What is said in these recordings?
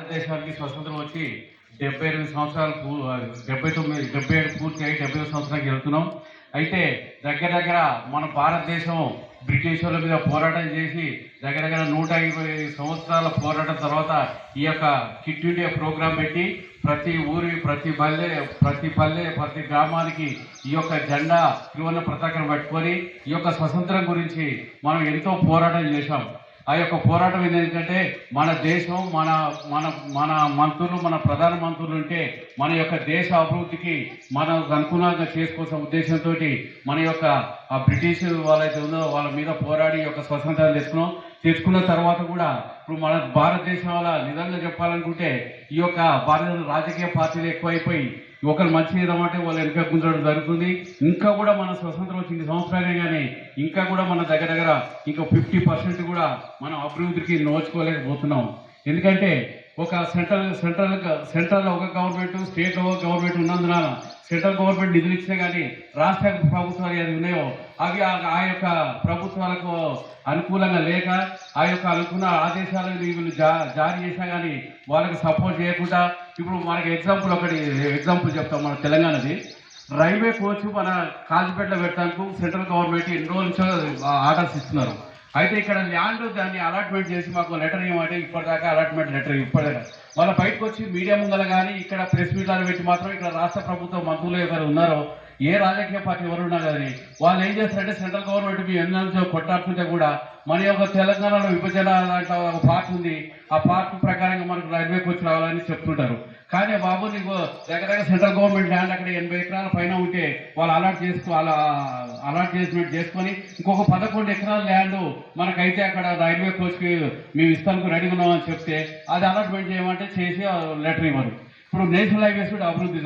భారతదేశానికి స్వతంత్రం వచ్చి 78 సంవత్సరాలు 77 పూర్తి అయ్యి 70 సంవత్సరానికి వెళ్తున్నాం. అయితే దగ్గర మన భారతదేశం బ్రిటిష్ వాళ్ళ మీద పోరాటం చేసి దగ్గర 150 సంవత్సరాల పోరాటం తర్వాత ఈ యొక్క కిట్ ఇండియా ప్రోగ్రాం పెట్టి ప్రతి ఊరి ప్రతి పల్లె ప్రతి గ్రామానికి ఈ యొక్క జెండా త్రివర్ణ పతాకం పట్టుకొని ఈ యొక్క స్వతంత్రం గురించి మనం ఎంతో పోరాటం చేశాం. ఆ యొక్క పోరాటం ఏంటంటే మన దేశం మన మన మన మంత్రులు మన ప్రధాన మంత్రులు ఉంటే మన యొక్క దేశ అభివృద్ధికి మనం అనుకూలంగా చేసుకోవాల్సిన ఉద్దేశంతో మన యొక్క ఆ బ్రిటిష్ వాళ్ళైతే ఉందో వాళ్ళ మీద పోరాడి యొక్క స్వతంత్రాన్ని తెచ్చుకున్న తర్వాత కూడా ఇప్పుడు మన భారతదేశం వల్ల నిజంగా చెప్పాలనుకుంటే ఈ యొక్క భారత రాజకీయ పార్టీలు ఎక్కువైపోయి ఒకరు మంచి చేద్దామంటే వాళ్ళు వెనుక గుంజడం జరుగుతుంది. ఇంకా కూడా మన స్వతంత్రం వచ్చిన సంవత్సరాలే కానీ ఇంకా కూడా మన దగ్గర ఇంకా 50% కూడా మనం అభివృద్ధికి నోచుకోలేకపోతున్నాం. ఎందుకంటే ఒక సెంట్రల్లో ఒక గవర్నమెంట్ స్టేట్లో ఒక గవర్నమెంట్ ఉన్నందున సెంట్రల్ గవర్నమెంట్ నిధులు ఇచ్చే కానీ రాష్ట్ర ప్రభుత్వాలు ఏది ఉన్నాయో అవి ఆ యొక్క ప్రభుత్వాలకు అనుకూలంగా లేక ఆ యొక్క అనుకున్న ఆదేశాలను వీళ్ళు జారీ చేసినా కానీ వాళ్ళకి సపోర్ట్ చేయకుండా ఇప్పుడు మనకి ఎగ్జాంపుల్ చెప్తాం. మన తెలంగాణది రైల్వే కోచ్ మన కాజీపేటలో పెట్టడానికి సెంట్రల్ గవర్నమెంట్ ఎన్ని రోజుల నుంచో ఆర్డర్స్ ఇస్తున్నారు. అయితే ఇక్కడ ల్యాండ్ దాన్ని అలాట్మెంట్ చేసి మాకు లెటర్ ఇవ్వమంటే ఇప్పటిదాకా అలాట్మెంట్ లెటర్ ఇప్పటిదాకా వాళ్ళ బయటకు వచ్చి మీడియా ముందర కానీ ఇక్కడ ప్రెస్ మీట్లను పెట్టి మాత్రం ఇక్కడ రాష్ట్ర ప్రభుత్వ మంత్రులు ఎవరు ఉన్నారో ఏ రాజకీయ పార్టీ ఎవరు ఉన్నా కానీ వాళ్ళు ఏం చేస్తారంటే సెంట్రల్ గవర్నమెంట్ మీ ఎన్నో కొట్టాడుతుంటే కూడా మన యొక్క తెలంగాణలో విభజన లాంటి ఒక పార్టీ ఉంది. ఆ పార్టీ ప్రకారంగా మనకు రైల్వే కోచ్ రావాలని చెప్తుంటారు. కానీ బాబు నీకు దగ్గర సెంట్రల్ గవర్నమెంట్ ల్యాండ్ అక్కడ 80 ఎకరాల పైన ఉంటే వాళ్ళు అలాట్ చేసుకొని ఇంకొక 11 ఎకరాల ల్యాండ్ మనకైతే అక్కడ రైల్వే కోచ్కి మేము ఇస్తానికి రెడీ ఉన్నామని చెప్తే అది అలాట్మెంట్ చేయమంటే చేసి లెటర్ ఇవ్వరు. ఇప్పుడు నేషనల్ హైవేస్ కూడా అభివృద్ధి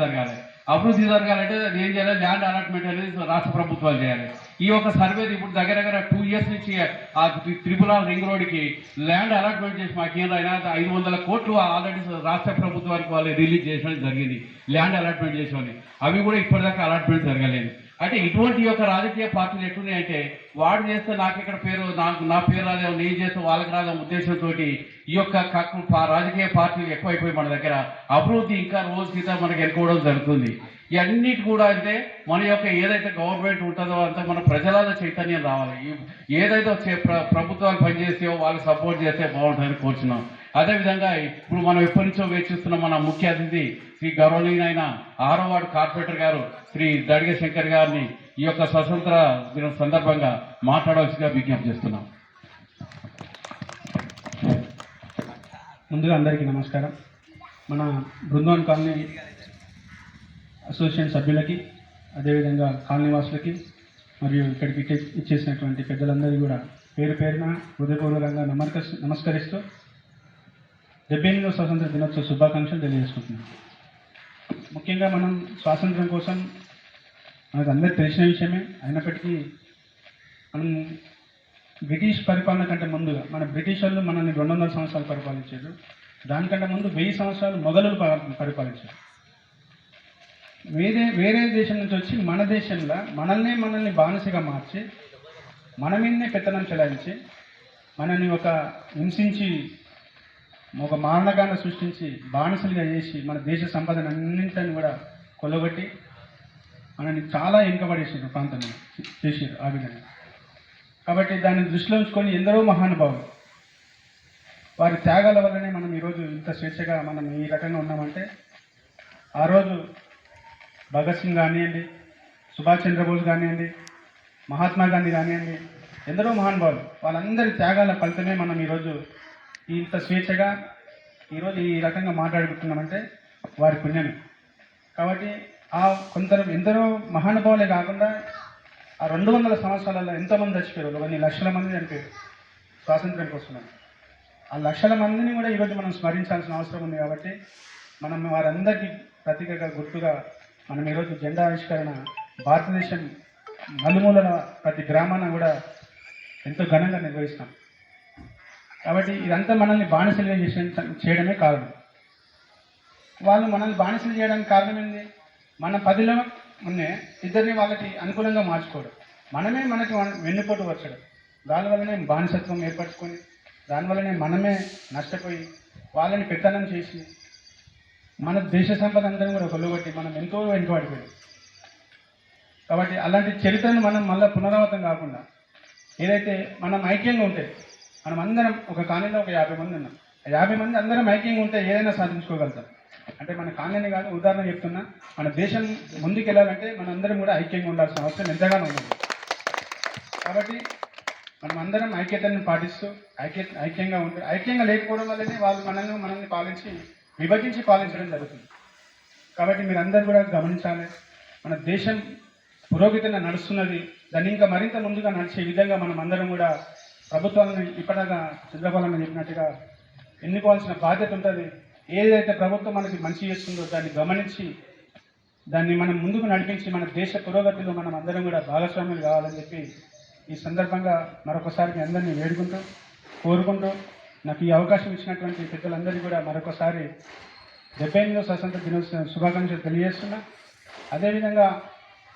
జరగాలంటే ఏం చేయాలి? ల్యాండ్ అలాట్మెంట్ అనేది రాష్ట్ర ప్రభుత్వాలు చేయాలి. ఈ యొక్క సర్వే ఇప్పుడు దగ్గర 2 years నుంచి ఆ త్రిపుల్ రింగ్ రోడ్కి ల్యాండ్ అలాట్మెంట్ చేసి మాకు ఏమైనా 500 కోట్లు ఆల్రెడీ రాష్ట్ర ప్రభుత్వానికి వాళ్ళు రిలీజ్ చేయడం జరిగింది. ల్యాండ్ అలాట్మెంట్ చేసేవాళ్ళు అవి కూడా ఇప్పటిదాకా అలాట్మెంట్ జరగలేదు. అంటే ఇటువంటి యొక్క రాజకీయ పార్టీలు ఎట్టున్నాయంటే వాడు చేస్తే నాకు ఇక్కడ పేరు నా పేరు రాదే, నేను చేస్తే వాళ్ళకి రాదే ఉద్దేశంతో ఈ యొక్క రాజకీయ పార్టీలు ఎక్కువైపోయి మన దగ్గర అభివృద్ధి ఇంకా రోజుకింత మనకి ఎన్నుకోవడం జరుగుతుంది. ఇవన్నిటి కూడా అంటే మన యొక్క ఏదైతే గవర్నమెంట్ ఉంటుందో అంతా మన ప్రజలలో చైతన్యం రావాలి. ఏదైతే ప్రభుత్వాలు పనిచేస్తాయో వాళ్ళకి సపోర్ట్ చేస్తే బాగుంటుందని కోరుచున్నాం. అదేవిధంగా ఇప్పుడు మనం ఎప్పటి నుంచో వేచిస్తున్న మన ముఖ్య అతిథి శ్రీ గౌరవనీయులైన 6వ వార్డు కార్పొరేటర్ గారు శ్రీ దడిగే శంకర్ గారిని ఈ యొక్క స్వతంత్ర దినం సందర్భంగా మాట్లాడవలసిగా విజ్ఞప్తి చేస్తున్నాం. ముందుగా అందరికీ నమస్కారం. మన బృందావన్ కాలనీ అసోసియేషన్ సభ్యులకి అదేవిధంగా కాలనీ వాసులకి మరియు ఇక్కడికి ఇచ్చేసినటువంటి పెద్దలందరికీ కూడా పేరు పేరున హృదయపూర్వకంగా నమస్కరిస్తూ 78వ స్వాతంత్ర దినోత్సవ శుభాకాంక్షలు తెలియజేసుకుంటున్నాం. ముఖ్యంగా మనం స్వాతంత్రం కోసం మనకు అందరికీ తెలిసిన విషయమే. అయినప్పటికీ మనం బ్రిటిష్ పరిపాలన కంటే ముందుగా మన బ్రిటిష్ వాళ్ళు మనల్ని 200 సంవత్సరాలు పరిపాలించారు. దానికంటే ముందు 1000 సంవత్సరాలు మొఘలులు పరిపాలించారు. వేరే దేశం నుంచి వచ్చి మన దేశంలో మనల్ని బానిసగా మార్చి మన మీదనే పెత్తనం చెలాయించి మనల్ని ఒక హింసించి ఒక మారణకాండ సృష్టించి బానిసలుగా చేసి మన దేశ సంపదను అన్నింటిని కూడా కొల్లగొట్టి మనల్ని చాలా వెనుకబడేసారు ప్రాంతంలో చేసారు ఆ విధంగా. కాబట్టి దాన్ని దృష్టిలో ఉంచుకొని ఎందరో మహానుభావులు వారి త్యాగాల వల్లనే మనం ఈరోజు ఇంత స్వేచ్ఛగా మనం ఈ రకంగా ఉన్నామంటే ఆ రోజు భగత్ సింగ్ కానివ్వండి, సుభాష్ చంద్రబోస్ కానివ్వండి, మహాత్మా గాంధీ కానివ్వండి, ఎందరో మహానుభావులు వాళ్ళందరి త్యాగాల ఫలితమే మనం ఈరోజు ఇంత స్వేచ్ఛగా ఈరోజు ఈ రకంగా మాట్లాడుకుంటున్నామంటే వారి పుణ్యమే. కాబట్టి ఎందరో మహానుభావులే కాకుండా ఆ 200 సంవత్సరాలలో ఎంతోమంది చచ్చిపోయారు, కొన్ని లక్షల మంది చనిపోయారు స్వాతంత్ర్యం కోసం. ఆ లక్షల మందిని కూడా ఈరోజు మనం స్మరించాల్సిన అవసరం ఉంది. కాబట్టి మనం వారందరికీ ప్రతీకగా గుర్తుగా మనం ఈరోజు జెండా ఆవిష్కరణ భారతదేశం నలుమూలల ప్రతి గ్రామాన కూడా ఎంతో ఘనంగా నిర్వహిస్తాం. కాబట్టి ఇదంతా మనల్ని బానిసలుగా చేయడమే కారణం. వాళ్ళు మనల్ని బానిసలు చేయడానికి కారణం ఏంది? మన 10లో ఉన్నే ఇద్దరిని వాళ్ళకి అనుకూలంగా మార్చుకోవడం, మనకి వెన్నుపోటు వచ్చడం, దానివల్లనే బానిసత్వం ఏర్పరచుకొని దానివల్లనే మనమే నష్టపోయి వాళ్ళని పెత్తనం చేసి మన దేశ సంపద అందరం కూడా కొల్లగొట్టి మనం ఎంతో వెనుకబడిపోయాం. కాబట్టి అలాంటి చరిత్రను మనం మళ్ళీ పునరావృతం కాకుండా ఏదైతే మనం ఐక్యంగా ఉంటే, మనం అందరం ఒక కాలనీలో ఒక 50 మంది ఉన్నాం, 50 మంది అందరం ఐక్యంగా ఉంటే ఏదైనా సాధించుకోగలుగుతాం. అంటే మన కాలనీ కాదు, ఉదాహరణ చెప్తున్నా, మన దేశం ముందుకు వెళ్ళాలంటే మన అందరం కూడా ఐక్యంగా ఉండాల్సిన అవసరం ఎంతగానో ఉంది. కాబట్టి మనం అందరం ఐక్యతను పాటిస్తూ ఐక్యంగా ఉంటే, ఐక్యంగా లేకపోవడం వల్లనే వాళ్ళు మనల్ని పాలించి విభజించి పాలించడం జరుగుతుంది. కాబట్టి మీరందరూ కూడా గమనించాలి, మన దేశం పురోగతిని నడుస్తున్నది, దాన్ని ఇంకా మరింత ముందుగా నడిచే విధంగా మనం అందరం కూడా ప్రభుత్వాలను ఇప్పటిగా చంద్రబాబు చెప్పినట్టుగా ఎన్నుకోవాల్సిన బాధ్యత ఉంటుంది. ఏదైతే ప్రభుత్వం మనకి మంచి చేస్తుందో దాన్ని గమనించి దాన్ని మనం ముందుకు నడిపించి మన దేశ పురోగతిలో మనం అందరం కూడా భాగస్వాములు కావాలని చెప్పి ఈ సందర్భంగా మరొకసారి మీ అందరినీ వేడుకుంటూ కోరుకుంటూ నాకు ఈ అవకాశం ఇచ్చినటువంటి పెద్దలందరికీ కూడా మరొకసారి 78వ స్వతంత్ర దినోత్సవ శుభాకాంక్షలు తెలియజేస్తున్నా. అదేవిధంగా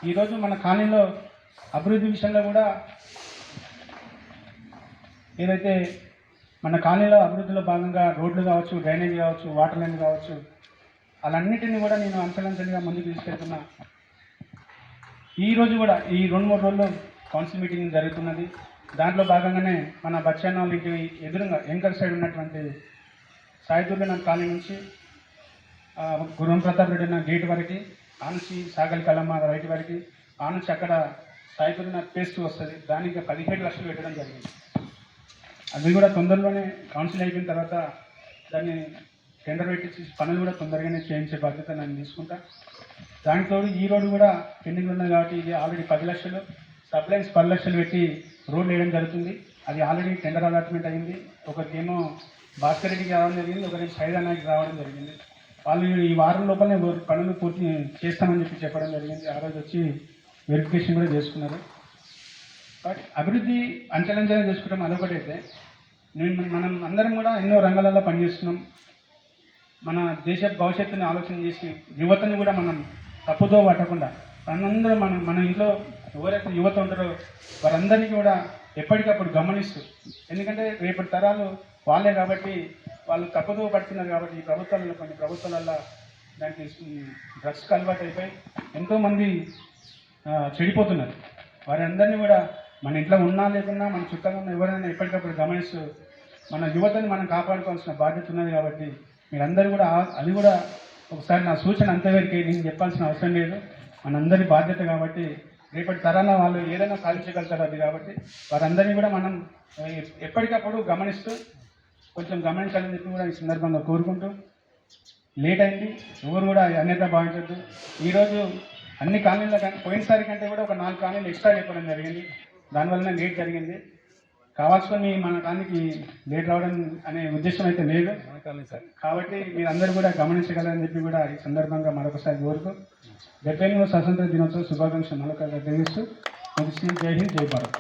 ఈరోజు మన కాలనీలో అభివృద్ధి విషయంలో కూడా ఏదైతే మన కాలనీలో అభివృద్ధిలో భాగంగా రోడ్లు కావచ్చు, డ్రైనేజ్ కావచ్చు, వాటర్ లైన్ కావచ్చు, అలాన్నిటిని కూడా నేను అంచెలంచెలుగా ముందుకు తీసుకెళ్తున్నా. ఈరోజు కూడా ఈ 2-3 రోజుల్లో కౌన్సిల్ మీటింగ్ జరుగుతున్నది. దాంట్లో భాగంగానే మన బచ్చాన్న వాళ్ళ ఇంటి ఎదురుగా ఎంకర్ సైడ్ ఉన్నటువంటి సాయిదుర్గనాథ్ కాలనీ నుంచి గురం ప్రతాప్ రెడ్డి అన్న గేట్ వరకు, ఆ నుంచి సాగల్ కలమ్మ రైట్ వరకు, ఆ నుంచి అక్కడ సాయిదుర్గనాథ్ పేస్ట్ వస్తుంది, దానికి 17 లక్షలు పెట్టడం జరిగింది. అది కూడా తొందరలోనే కౌన్సిల్ అయిపోయిన తర్వాత దాన్ని టెండర్ పెట్టి పనులు కూడా తొందరగానే చేయించే బాధ్యత నేను తీసుకుంటా. దాంట్లో ఈ రోడ్డు కూడా పెండింగ్ ఉన్నది కాబట్టి ఇది ఆల్రెడీ 10 లక్షలు, సప్లైన్స్ 10 లక్షలు పెట్టి రోడ్లు వేయడం జరుగుతుంది. అది ఆల్రెడీ టెండర్ అలాట్మెంట్ అయింది. ఒకరికేమో భాస్కర్ రెడ్డికి రావడం జరిగింది, ఒకరికి సైదానాకి రావడం జరిగింది. వాళ్ళు ఈ వారం లోపలనే పనులు పూర్తి చేస్తామని చెప్పడం జరిగింది. ఆ రోజు వచ్చి వెరిఫికేషన్ కూడా చేసుకున్నారు. బట్ అభివృద్ధి అంచెలంచెలుగా చేసుకుంటాం అదొకటైతే, మనం అందరం కూడా ఎన్నో రంగాలలో పనిచేస్తున్నాం. మన దేశ భవిష్యత్తుని ఆలోచన చేసి యువతని కూడా మనం తప్పుదో పట్టకుండా మనందరం మన ఇంట్లో ఎవరైతే యువత ఉంటారో వారందరినీ కూడా ఎప్పటికప్పుడు గమనిస్తూ, ఎందుకంటే రేపటి తరాలు వాళ్ళే కాబట్టి వాళ్ళు తప్పుదో పడుతున్నారు. కాబట్టి ఈ ప్రభుత్వాలలో కొన్ని ప్రభుత్వాలలో దానికి డ్రగ్స్కి అలవాటు అయిపోయి ఎంతోమంది చెడిపోతున్నారు. వారందరినీ కూడా మన ఇంట్లో ఉన్నా లేకున్నా మన చుట్టాలు ఉన్న ఎవరైనా ఎప్పటికప్పుడు గమనిస్తూ మన యువతని మనం కాపాడుకోవాల్సిన బాధ్యత ఉన్నది. కాబట్టి మీరందరూ కూడా అది కూడా ఒకసారి నా సూచన అంతవరకు నేను చెప్పాల్సిన అవసరం లేదు, మనందరి బాధ్యత. కాబట్టి రేపటి తరాన వాళ్ళు ఏదైనా సాధించగలుగుతారు అది. కాబట్టి వారందరినీ కూడా మనం ఎప్పటికప్పుడు గమనిస్తూ కొంచెం గమనించాలని చెప్పి కూడా ఈ సందర్భంగా కోరుకుంటూ, లేట్ అయింది, ఎవరు కూడా అన్యత భావించద్దు. ఈరోజు అన్ని కాలనీల కానీ పోయినసారి కంటే కూడా ఒక 4 కాలనీలు ఎక్స్ట్రా చెప్పడం జరిగింది, దానివల్లనే లేట్ జరిగింది. కావాల్సుకొని మన కాలనీకి లేట్ రావడం అనే ఉద్దేశం అయితే లేదు. కాబట్టి మీరందరూ కూడా గమనించగలరని చెప్పి కూడా ఈ సందర్భంగా మరొకసారి కోరుతూ 78వ స్వతంత్ర దినోత్సవ శుభాకాంక్షలు మరొకసారి తెలియజేస్తూ, జై హింద్, జై భారత్.